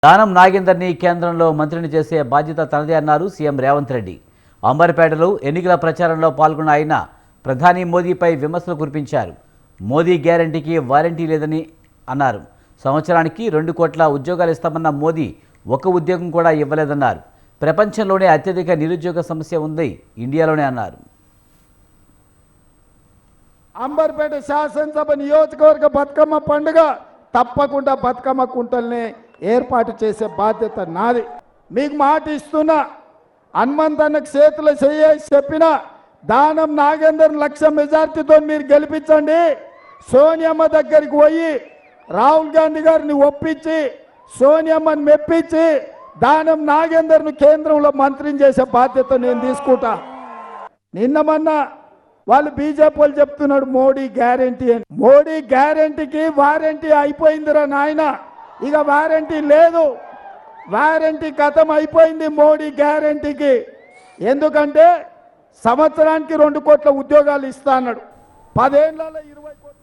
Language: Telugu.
దానం నాగేందర్ని కేంద్రంలో మంత్రిని చేసే బాధ్యత తనదే అన్నారు సీఎం రేవంత్ రెడ్డి. అంబర్పేటలో ఎన్నికల ప్రచారంలో పాల్గొన్న ఆయన ప్రధాని మోదీపై విమర్శలు కురిపించారు. మోదీ గ్యారంటీకి వారంటీ లేదని అన్నారు. సంవత్సరానికి 2 కోట్ల ఉద్యోగాలు ఇస్తామన్న మోదీ ఒక్క ఉద్యోగం కూడా ఇవ్వలేదన్నారు. ప్రపంచంలోనే అత్యధిక నిరుద్యోగ సమస్య ఉంది ఇండియాలోనే అన్నారు. అంబర్పేట శాసనసభ నియోజకవర్గ బతుకమ్మ పండుగ తప్పకుండా బతుకమ్మ కుంటల్ని ఏర్పాటు చేసే బాధ్యత నాది. మీకు మాట ఇస్తున్నా, హనుమంతన్నకు చేతులు చేసి చెప్పిన దానం నాగేందర్ 1,00,000 మెజార్టీతో మీరు గెలిపించండి. సోనియమ్మ దగ్గరికి పోయి రాహుల్ గాంధీ గారిని ఒప్పించి సోనియమ్మని మెప్పించి దానం నాగేందర్ను కేంద్రంలో మంత్రిని చేసే బాధ్యత నేను తీసుకుంటా. నిన్నమన్నా వాళ్ళు బీజేపీ వాళ్ళు చెప్తున్నాడు మోడీ గ్యారంటీ అని. మోడీ గ్యారంటీకి వారంటీ అయిపోయిందిరా నాయన. ఇక వారంటీ లేదు, వారంటీ ఖతం అయిపోయింది మోడీ గ్యారంటీకి. ఎందుకంటే సంవత్సరానికి 2 కోట్ల ఉద్యోగాలు ఇస్తా అన్నాడు. 10 ఏళ్లలో 20 కోట్ల